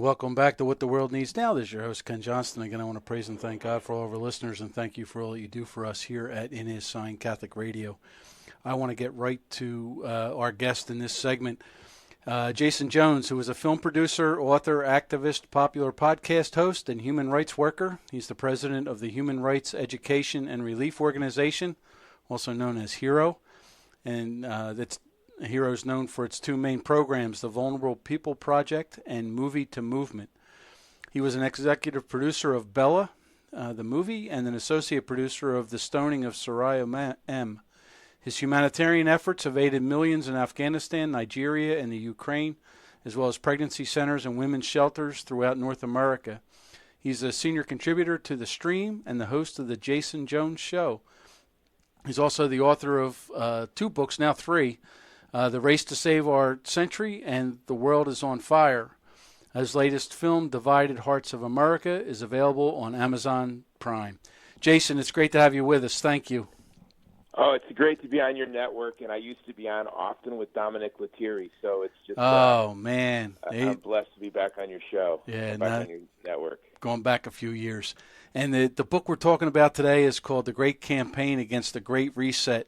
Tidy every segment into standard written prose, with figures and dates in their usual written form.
And welcome back to What the World Needs Now. This is your host, Ken Johnston. Again, I want to praise and thank God for all of our listeners, and thank you for all that you do for us here at In His Sign Catholic Radio. I want to get right to our guest in this segment, Jason Jones, who is a film producer, author, activist, popular podcast host, and human rights worker. He's the president of the Human Rights Education and Relief Organization, also known as HERO. And HERO is known for its two main programs, the Vulnerable People Project and Movie to Movement. He was an executive producer of Bella, the movie, and an associate producer of The Stoning of Soraya M. His humanitarian efforts have aided millions in Afghanistan, Nigeria, and the Ukraine, as well as pregnancy centers and women's shelters throughout North America. He's a senior contributor to The Stream and the host of The Jason Jones Show. He's also the author of two books, now three, The Race to Save Our Century and The World is on Fire. His latest film, Divided Hearts of America, is available on Amazon Prime. Jason, it's great to have you with us. Thank you. Oh, it's great to be on your network, and I used to be on often with Dominic Lettieri, so it's just man. I'm blessed to be back on your show, back on your network. Going back a few years. And the book we're talking about today is called The Great Campaign Against the Great Reset.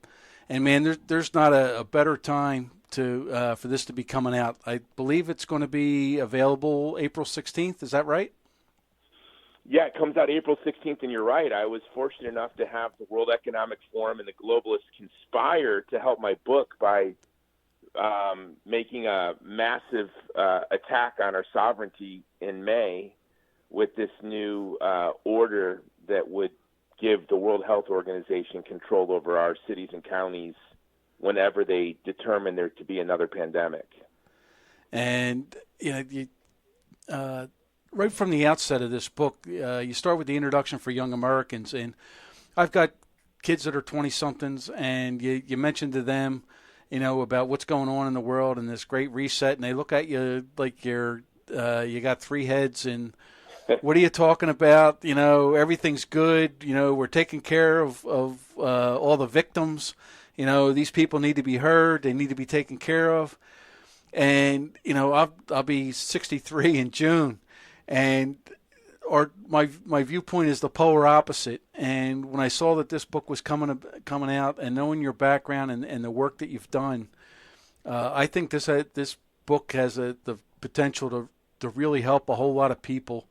And, man, there's not a better time for this to be coming out. I believe it's going to be available April 16th. Is that right? Yeah, it comes out April 16th, and you're right. I was fortunate enough to have the World Economic Forum and the globalists conspire to help my book by making a massive attack on our sovereignty in May with this new order that would give the World Health Organization control over our cities and counties whenever they determine there to be another pandemic. And, right from the outset of this book, you start with the introduction for young Americans. And I've got kids that are 20-somethings, and you mentioned to them, about what's going on in the world and this great reset, and they look at you like you got three heads, and what are you talking about? Everything's good. We're taking care of all the victims. These people need to be heard. They need to be taken care of. And, I'll be 63 in June. And my viewpoint is the polar opposite. And when I saw that this book was coming out, and knowing your background and the work that you've done, I think this book has the potential to really help a whole lot of people,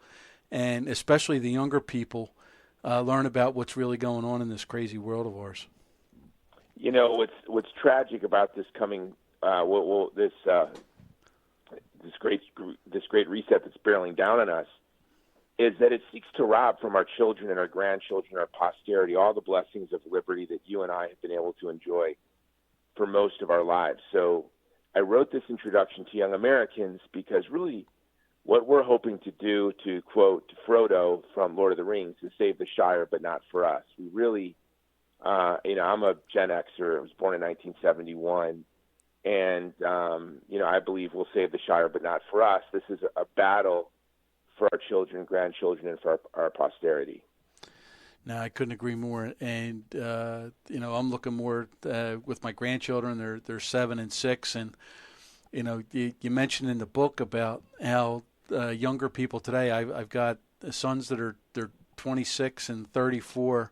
and especially the younger people, learn about what's really going on in this crazy world of ours. What's tragic about this coming this great reset that's barreling down on us is that it seeks to rob from our children and our grandchildren, our posterity, all the blessings of liberty that you and I have been able to enjoy for most of our lives. So I wrote this introduction to young Americans because really what we're hoping to do, to quote Frodo from Lord of the Rings, is save the Shire, but not for us. We really, I'm a Gen Xer. I was born in 1971. And, I believe we'll save the Shire, but not for us. This is a battle for our children, grandchildren, and for our posterity. No, I couldn't agree more. And, I'm looking more with my grandchildren. They're 7 and 6. And, you mentioned in the book about how younger people today, I've got sons they're 26 and 34,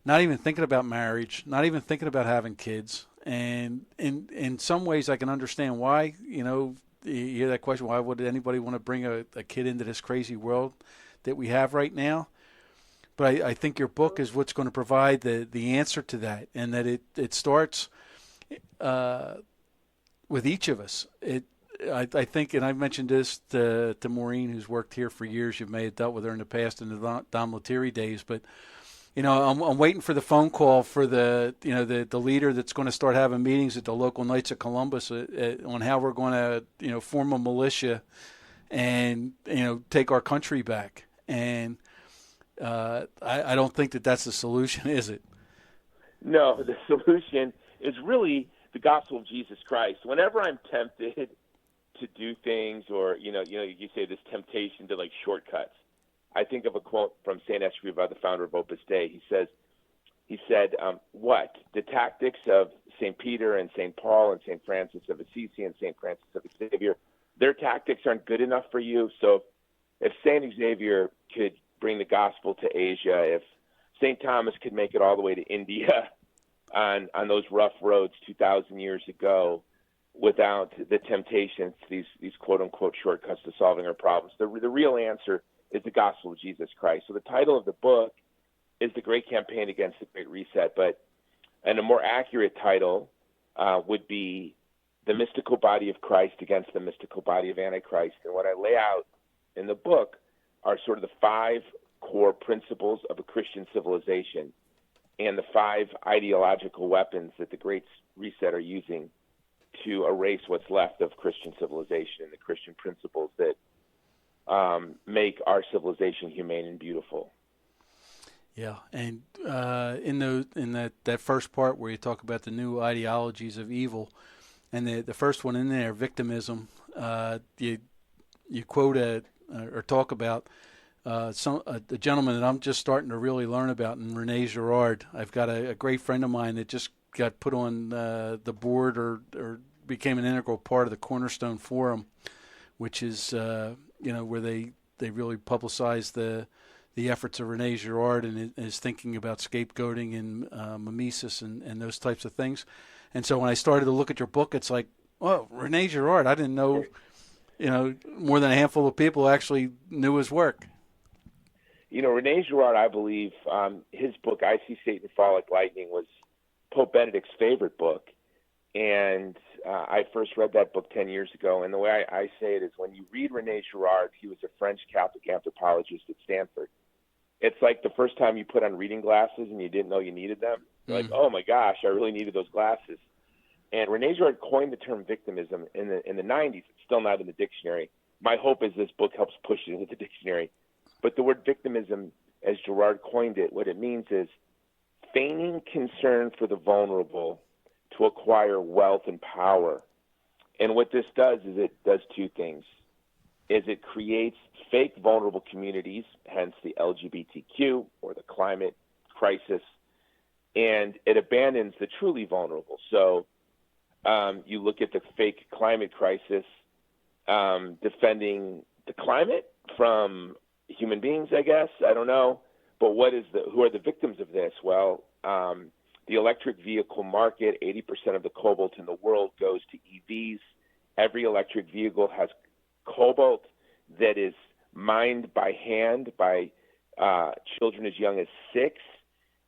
not even thinking about marriage, not even thinking about having kids. And in some ways, I can understand why. You hear that question: why would anybody want to bring a kid into this crazy world that we have right now? But I think your book is what's going to provide the answer to that, and that it starts with each of us. I think, and I've mentioned this to Maureen, who's worked here for years. You may have dealt with her in the past in the Dom Lettieri days, but. I'm waiting for the phone call for the leader that's going to start having meetings at the local Knights of Columbus on how we're going to, form a militia and, take our country back. And I don't think that's the solution, is it? No, the solution is really the gospel of Jesus Christ. Whenever I'm tempted to do things, or, you say this temptation to shortcuts, I think of a quote from St. Escrivá, the founder of Opus Dei. He said, what? The tactics of St. Peter and St. Paul and St. Francis of Assisi and St. Francis of Xavier their tactics aren't good enough for you. So if St. Xavier could bring the gospel to Asia, if St. Thomas could make it all the way to India on those rough roads 2,000 years ago without the temptations, these quote-unquote shortcuts to solving our problems, the real answer is the gospel of Jesus Christ. So the title of the book is The Great Campaign Against the Great Reset, and a more accurate title would be The Mystical Body of Christ Against the Mystical Body of Antichrist. And what I lay out in the book are sort of the 5 core principles of a Christian civilization and the 5 ideological weapons that the Great Reset are using to erase what's left of Christian civilization and the Christian principles that make our civilization humane and beautiful. Yeah, and in that first part where you talk about the new ideologies of evil, and the first one in there, victimism, you quote or talk about a gentleman that I'm just starting to really learn about, in Rene Girard. I've got a great friend of mine that just got put on the board or became an integral part of the Cornerstone Forum, which is where they really publicize the efforts of Rene Girard and his thinking about scapegoating and mimesis and those types of things. And so when I started to look at your book, it's like, oh, Rene Girard, I didn't know, more than a handful of people actually knew his work. Rene Girard, I believe, his book, I See Satan Fall Like Lightning, was Pope Benedict's favorite book. And I first read that book 10 years ago. And the way I say it is, when you read Rene Girard, he was a French Catholic anthropologist at Stanford. It's like the first time you put on reading glasses and you didn't know you needed them. You're like, oh my gosh, I really needed those glasses. And Rene Girard coined the term victimism in the 90s. It's still not in the dictionary. My hope is this book helps push it into the dictionary. But the word victimism, as Girard coined it, what it means is feigning concern for the vulnerable to acquire wealth and power. And what this does is it does 2 things. It creates fake vulnerable communities, hence the LGBTQ or the climate crisis, and it abandons the truly vulnerable. So you look at the fake climate crisis, defending the climate from human beings, I guess. I don't know. But who are the victims of this? Well, the electric vehicle market, 80% of the cobalt in the world goes to EVs. Every electric vehicle has cobalt that is mined by hand by children as young as 6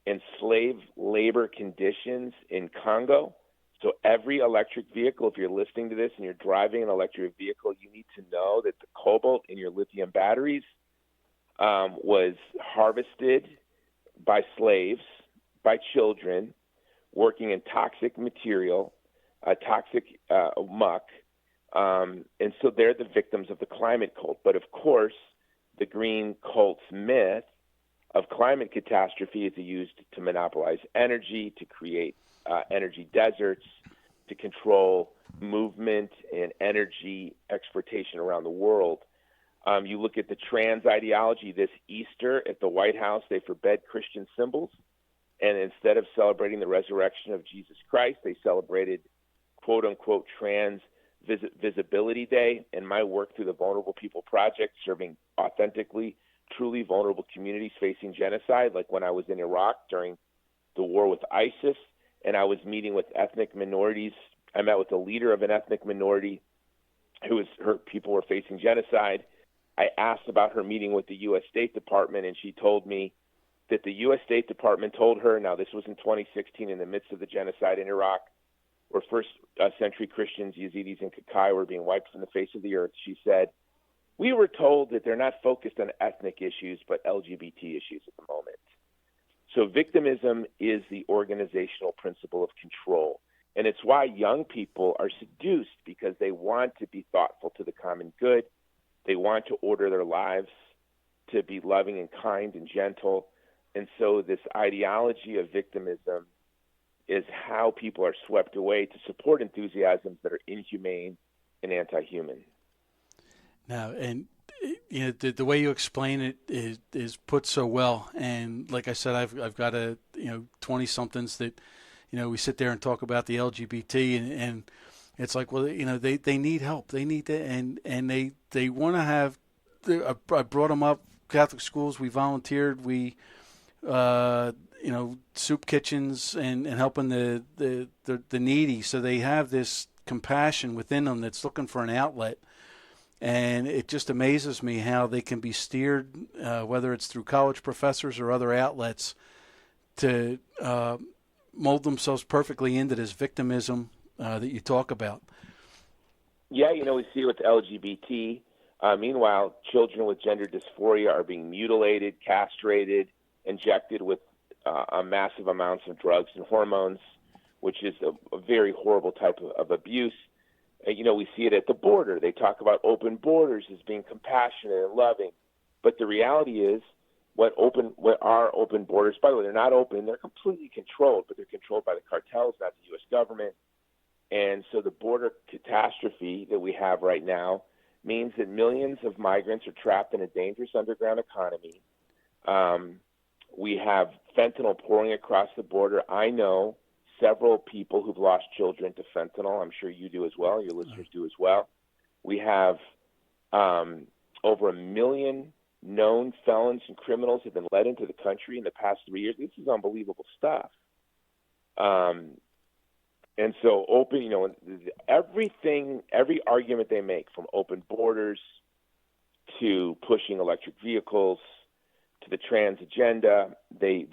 in slave labor conditions in Congo. So every electric vehicle, if you're listening to this and you're driving an electric vehicle, you need to know that the cobalt in your lithium batteries was harvested by slaves, by children, working in toxic material, toxic muck. And so they're the victims of the climate cult. But of course, the green cult's myth of climate catastrophe is used to monopolize energy, to create energy deserts, to control movement and energy exportation around the world. You look at the trans ideology this Easter at the White House, they forbade Christian symbols. And instead of celebrating the resurrection of Jesus Christ, they celebrated, quote unquote, Trans Visibility Day. And my work through the Vulnerable People Project, serving authentically, truly vulnerable communities facing genocide, like when I was in Iraq during the war with ISIS, and I was meeting with ethnic minorities. I met with the leader of an ethnic minority her people were facing genocide. I asked about her meeting with the U.S. State Department, and she told me that the U.S. State Department told her, now this was in 2016 in the midst of the genocide in Iraq, where first-century Christians, Yazidis, and Kakai were being wiped from the face of the earth. She said, we were told that they're not focused on ethnic issues, but LGBT issues at the moment. So victimism is the organizational principle of control. And it's why young people are seduced, because they want to be thoughtful to the common good. They want to order their lives to be loving and kind and gentle. And so this ideology of victimism is how people are swept away to support enthusiasms that are inhumane and anti-human. Now, and the way you explain it is put so well. And like I said, I've got 20-somethings that, we sit there and talk about the LGBT and It's like, well, they need help. They need to, and they want to have. I brought them up Catholic schools. We volunteered. We, soup kitchens and helping the needy. So they have this compassion within them that's looking for an outlet. And it just amazes me how they can be steered, whether it's through college professors or other outlets, to mold themselves perfectly into this victimism that you talk about. Yeah, we see it with LGBT. Meanwhile, children with gender dysphoria are being mutilated, castrated, injected with massive amounts of drugs and hormones, which is a very horrible type of abuse. We see it at the border. They talk about open borders as being compassionate and loving. But the reality is what are open borders, by the way, they're not open. They're completely controlled, but they're controlled by the cartels, not the U.S. government. And so the border catastrophe that we have right now means that millions of migrants are trapped in a dangerous underground economy. We have fentanyl pouring across the border. I know several people who've lost children to fentanyl. I'm sure you do as well. Your listeners do as well. We have over 1 million known felons and criminals have been let into the country in the past 3 years. This is unbelievable stuff. And so every argument they make, from open borders to pushing electric vehicles to the trans agenda, they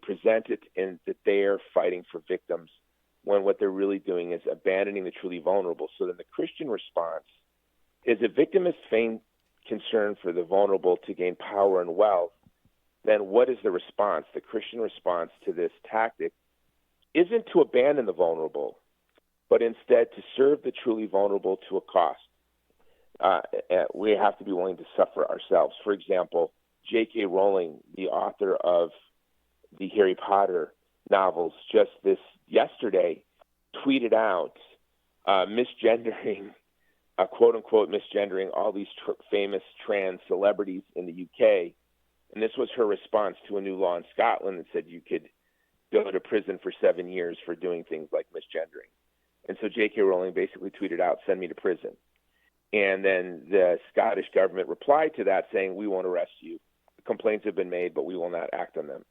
present it in that they are fighting for victims, when what they're really doing is abandoning the truly vulnerable. So then the Christian response is, a victim is feigned concern for the vulnerable to gain power and wealth. Then what is the response? The Christian response to this tactic isn't to abandon the vulnerable, but instead to serve the truly vulnerable to a cost. We have to be willing to suffer ourselves. For example, J.K. Rowling, the author of the Harry Potter novels, just this yesterday tweeted out misgendering, quote-unquote misgendering, all these famous trans celebrities in the UK. And this was her response to a new law in Scotland that said you could go to prison for 7 years for doing things like misgendering. And so J.K. Rowling basically tweeted out, "Send me to prison." And then the Scottish government replied to that saying, "We won't arrest you. Complaints have been made, but we will not act on them."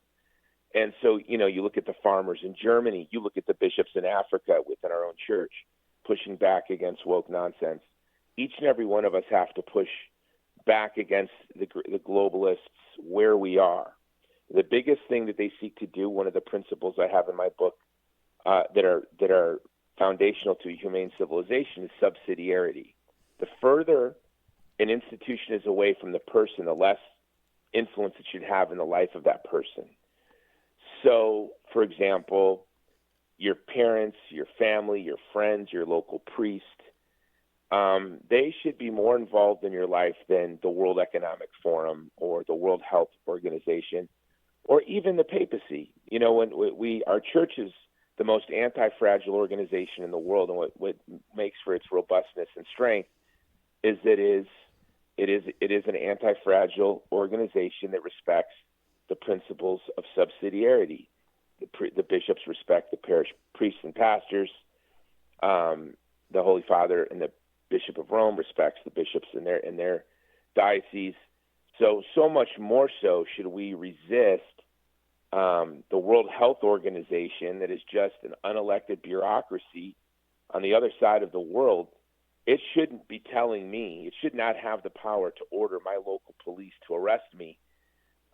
And so, you look at the farmers in Germany, you look at the bishops in Africa within our own church pushing back against woke nonsense. Each and every one of us have to push back against the globalists where we are. The biggest thing that they seek to do, one of the principles I have in my book that are foundational to humane civilization, is subsidiarity. The further an institution is away from the person, the less influence it should have in the life of that person. So, for example, your parents, your family, your friends, your local priest, they should be more involved in your life than the World Economic Forum or the World Health Organization or even the papacy. When our church is the most anti-fragile organization in the world, and what makes for its robustness and strength is that it is an anti-fragile organization that respects the principles of subsidiarity. The bishops respect the parish priests and pastors. The Holy Father and the Bishop of Rome respects the bishops in their diocese. So much more so should we resist the World Health Organization, that is just an unelected bureaucracy on the other side of the world. It shouldn't be telling me, it should not have the power to order my local police to arrest me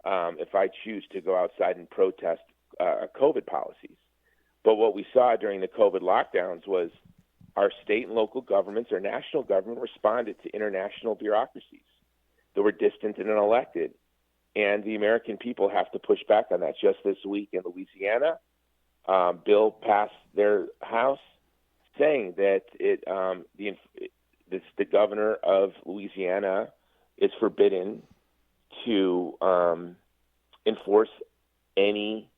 if I choose to go outside and protest COVID policies. But what we saw during the COVID lockdowns was our state and local governments, our national government, responded to international bureaucracies that were distant and unelected. And the American people have to push back on that. Just this week in Louisiana, bill passed their House saying that the governor of Louisiana is forbidden to enforce any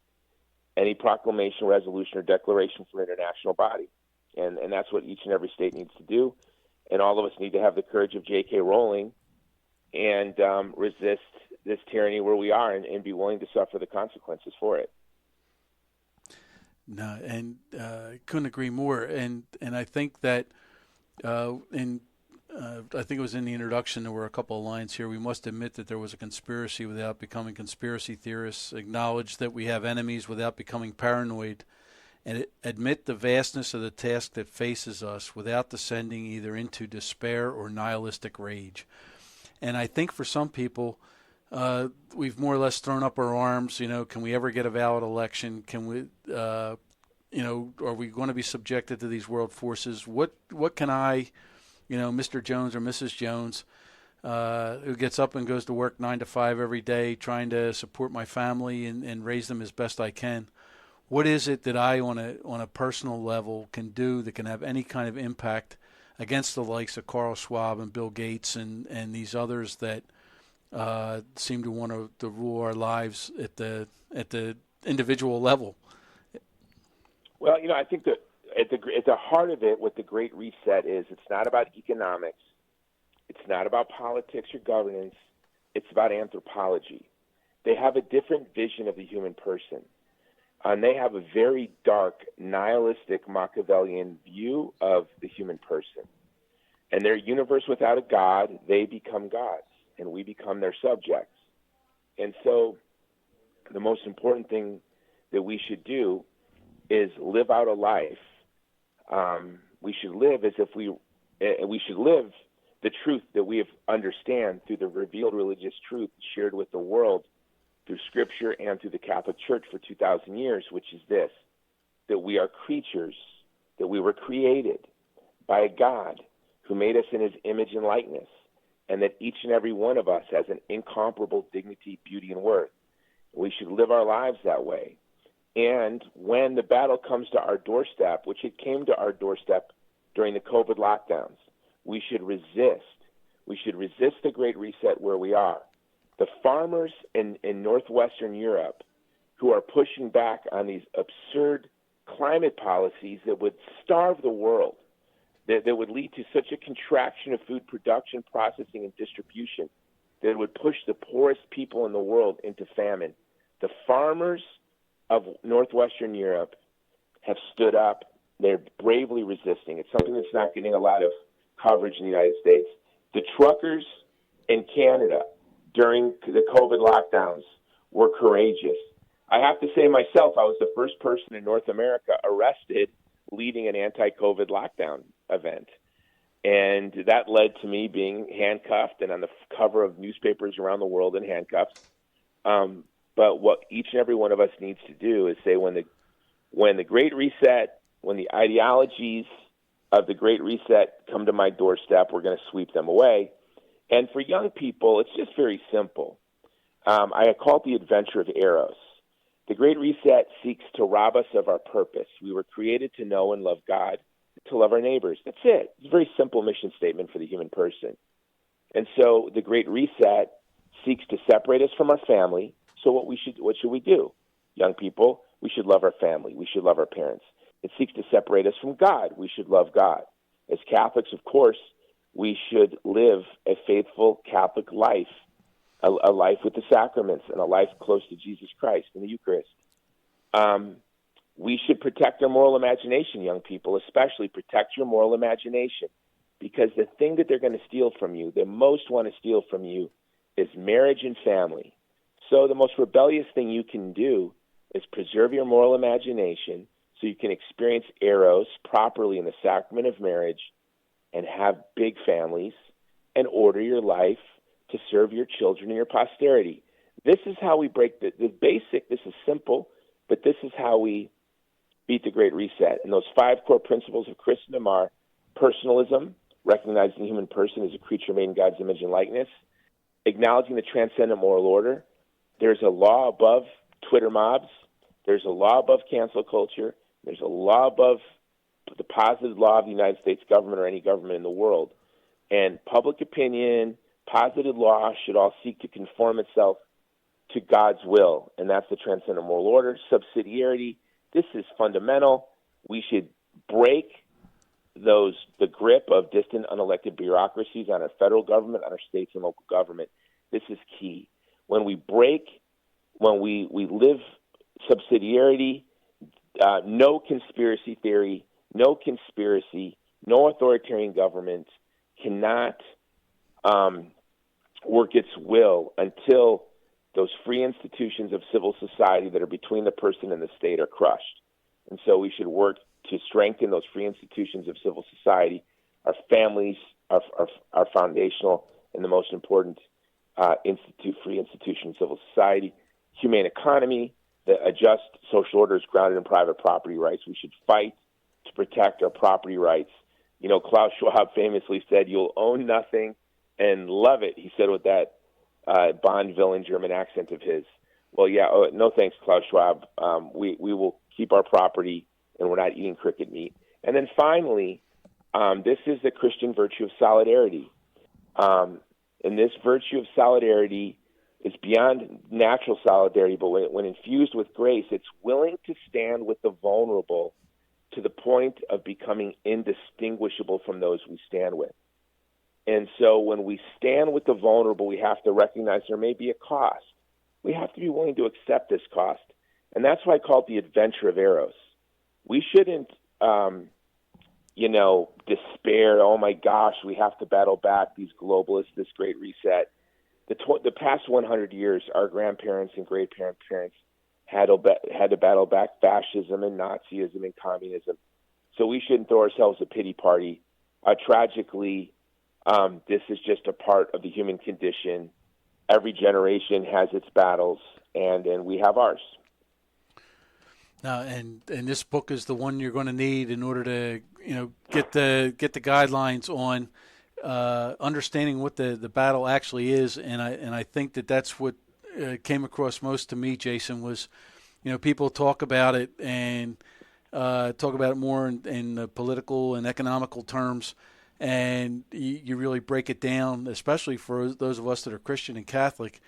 proclamation, resolution, or declaration from an international body. And that's what each and every state needs to do. And all of us need to have the courage of J.K. Rowling and resist this tyranny where we are and be willing to suffer the consequences for it. No, and couldn't agree more. And I think that I think it was in the introduction, there were a couple of lines here. We must admit that there was a conspiracy without becoming conspiracy theorists, acknowledge that we have enemies without becoming paranoid, and admit the vastness of the task that faces us without descending either into despair or nihilistic rage. And I think for some people, we've more or less thrown up our arms. Can we ever get a valid election? Can we, are we going to be subjected to these world forces? What can I, Mr. Jones or Mrs. Jones, who gets up and goes to work 9 to 5 every day, trying to support my family and raise them as best I can? What is it that I, on a personal level, can do that can have any kind of impact against the likes of Carl Schwab and Bill Gates and these others that seem to want to rule our lives at the individual level? Well, I think that at the heart of it, what the Great Reset is, it's not about economics, it's not about politics or governance, it's about anthropology. They have a different vision of the human person. And they have a very dark, nihilistic, Machiavellian view of the human person. And their universe without a God, they become gods, and we become their subjects. And so the most important thing that we should do is live out a life. We should live as if we should live the truth that we have understand through the revealed religious truth shared with the world through Scripture and through the Catholic Church for 2,000 years, which is this, that we are creatures, that we were created by a God who made us in his image and likeness, and that each and every one of us has an incomparable dignity, beauty, and worth. We should live our lives that way. And when the battle comes to our doorstep, which it came to our doorstep during the COVID lockdowns, we should resist. We should resist the Great Reset where we are. The farmers in northwestern Europe who are pushing back on these absurd climate policies that would starve the world, that would lead to such a contraction of food production, processing, and distribution, that it would push the poorest people in the world into famine. The farmers of northwestern Europe have stood up. They're bravely resisting. It's something that's not getting a lot of coverage in the United States. The truckers in Canada during the COVID lockdowns were courageous. I have to say myself, I was the first person in North America arrested leading an anti-COVID lockdown event. And that led to me being handcuffed and on the cover of newspapers around the world in handcuffs. But what each and every one of us needs to do is say when the Great Reset, when the ideologies of the Great Reset come to my doorstep, we're going to sweep them away. And for young people, it's just very simple. I call it the adventure of Eros. The Great Reset seeks to rob us of our purpose. We were created to know and love God, to love our neighbors. That's it. It's a very simple mission statement for the human person. And so the Great Reset seeks to separate us from our family. So what should we do? Young people, we should love our family. We should love our parents. It seeks to separate us from God. We should love God. As Catholics, of course, we should live a faithful Catholic life, a life with the sacraments and a life close to Jesus Christ in the Eucharist. We should protect our moral imagination, young people, especially protect your moral imagination, because the thing that they're going to steal from you, they most want to steal from you, is marriage and family. So the most rebellious thing you can do is preserve your moral imagination so you can experience Eros properly in the sacrament of marriage and have big families and order your life to serve your children and your posterity. This is how we break the basic. This is simple, but this is how we beat the Great Reset. And those 5 core principles of Christendom are personalism, recognizing the human person as a creature made in God's image and likeness, acknowledging the transcendent moral order. There's a law above Twitter mobs. There's a law above cancel culture. There's a law above the positive law of the United States government or any government in the world. And public opinion, positive law should all seek to conform itself to God's will, and that's the transcendent moral order. Subsidiarity, this is fundamental. We should break the grip of distant, unelected bureaucracies on our federal government, on our states and local government. This is key. When we live subsidiarity, no conspiracy theory, no conspiracy, No authoritarian government cannot work its will until those free institutions of civil society that are between the person and the state are crushed. And so we should work to strengthen those free institutions of civil society. Our families are foundational and the most important free institution of civil society. Humane economy, a just social order is grounded in private property rights. We should fight to protect our property rights. You know, Klaus Schwab famously said, "You'll own nothing and love it." He said with that Bond villain German accent of his. Well, yeah, no thanks, Klaus Schwab. We will keep our property, and we're not eating cricket meat. And then finally, this is the Christian virtue of solidarity. And this virtue of solidarity is beyond natural solidarity, but when infused with grace, it's willing to stand with the vulnerable to the point of becoming indistinguishable from those we stand with. And so when we stand with the vulnerable, we have to recognize there may be a cost. We have to be willing to accept this cost. And that's why I call it the adventure of Eros. We shouldn't, despair, oh my gosh, we have to battle back these globalists, this great reset. The past 100 years, our grandparents and great-grandparents had to battle back fascism and Nazism and communism. So we shouldn't throw ourselves a pity party. Tragically, this is just a part of the human condition. Every generation has its battles, and we have ours. And this book is the one you're going to need in order to, get the guidelines on understanding what the battle actually is. And I think that's what came across most to me, Jason, was, people talk about it and talk about it more in political and economical terms. And you really break it down, especially for those of us that are Christian and Catholic,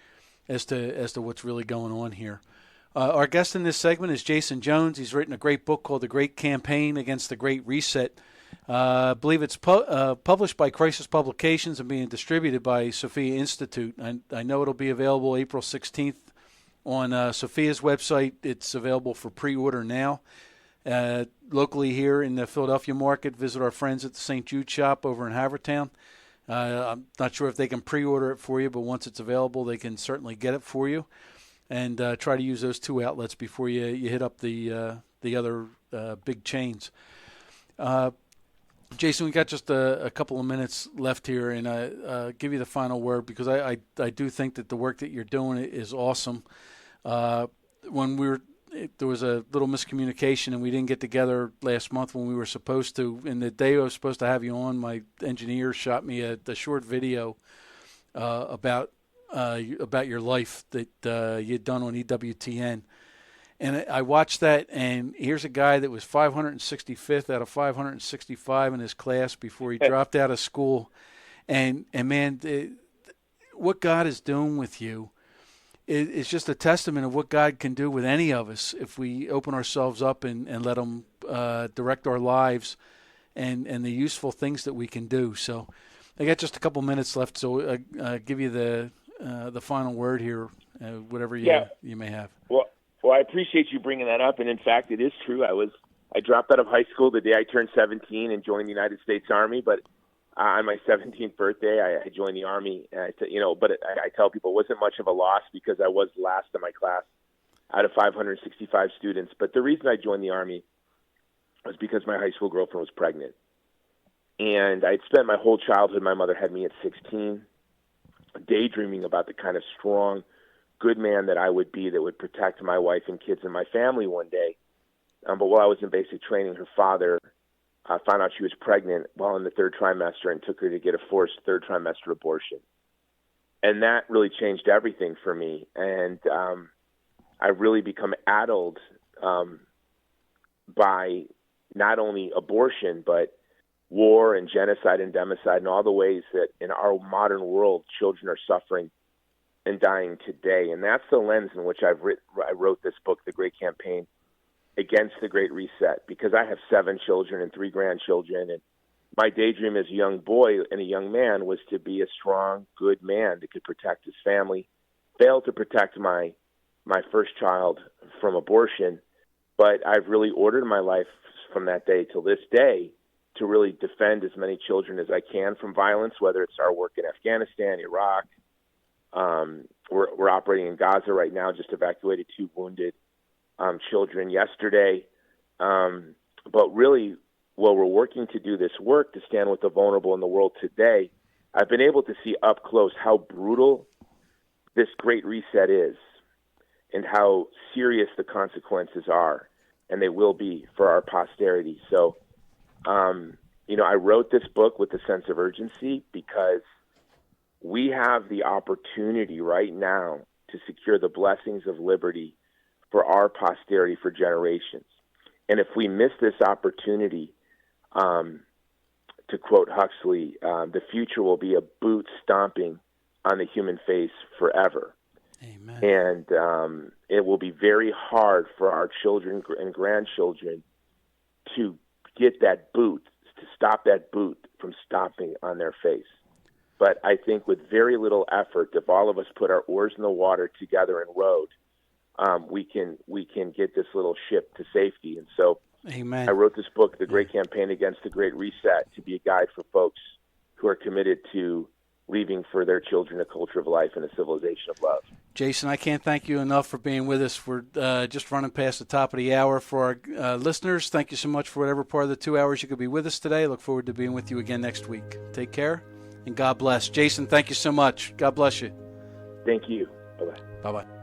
as to what's really going on here. Our guest in this segment is Jason Jones. He's written a great book called The Great Campaign Against the Great Reset. I believe it's published by Crisis Publications and being distributed by Sophia Institute. I know it'll be available April 16th on Sophia's website. It's available for pre-order now. Locally here in the Philadelphia market, visit our friends at the St. Jude shop over in Havertown. I'm not sure if they can pre-order it for you, but once it's available, they can certainly get it for you. And try to use those two outlets before you hit up the other big chains. Jason, we got just a couple of minutes left here, and I give you the final word because I do think that the work that you're doing is awesome. There was a little miscommunication, and we didn't get together last month when we were supposed to. And the day I was supposed to have you on, my engineer shot me a short video about your life that you'd done on EWTN. And I watched that, and here's a guy that was 565th out of 565 in his class before he dropped out of school. And man, what God is doing with you is just a testament of what God can do with any of us if we open ourselves up and let him direct our lives and the useful things that we can do. So I got just a couple minutes left, so I'll give you the final word here, whatever you may have. Well, I appreciate you bringing that up, and in fact, it is true. I dropped out of high school the day I turned 17 and joined the United States Army, but on my 17th birthday, I joined the Army. And but I tell people it wasn't much of a loss because I was last in my class out of 565 students. But the reason I joined the Army was because my high school girlfriend was pregnant, and I'd spent my whole childhood. My mother had me at 16. Daydreaming about the kind of strong, good man that I would be that would protect my wife and kids and my family one day. But while I was in basic training, her father found out she was pregnant while in the third trimester and took her to get a forced third trimester abortion. And that really changed everything for me. And I've really become addled by not only abortion, but war and genocide and democide and all the ways that in our modern world children are suffering and dying today. And that's the lens in which I wrote this book, The Great Campaign Against the Great Reset, because I have 7 children and 3 grandchildren. And my daydream as a young boy and a young man was to be a strong, good man that could protect his family. Failed to protect my first child from abortion, but I've really ordered my life from that day till this day to really defend as many children as I can from violence, whether it's our work in Afghanistan, Iraq. We're operating in Gaza right now, just evacuated 2 wounded children yesterday. But really, while we're working to do this work to stand with the vulnerable in the world today, I've been able to see up close how brutal this Great Reset is and how serious the consequences are, and they will be for our posterity. So, I wrote this book with a sense of urgency because we have the opportunity right now to secure the blessings of liberty for our posterity for generations. And if we miss this opportunity, to quote Huxley, the future will be a boot stomping on the human face forever. Amen. And it will be very hard for our children and grandchildren to get that boot, to stop that boot from stomping on their face. But I think with very little effort, if all of us put our oars in the water together and rowed, we can get this little ship to safety. And so Amen. I wrote this book, The Great Campaign Against the Great Reset, to be a guide for folks who are committed to leaving for their children a culture of life and a civilization of love. Jason, I can't thank you enough for being with us. We're just running past the top of the hour. For our listeners, thank you so much for whatever part of the 2 hours you could be with us today. Look forward to being with you again next week. Take care, and God bless. Jason, thank you so much. God bless you. Thank you. Bye-bye. Bye-bye.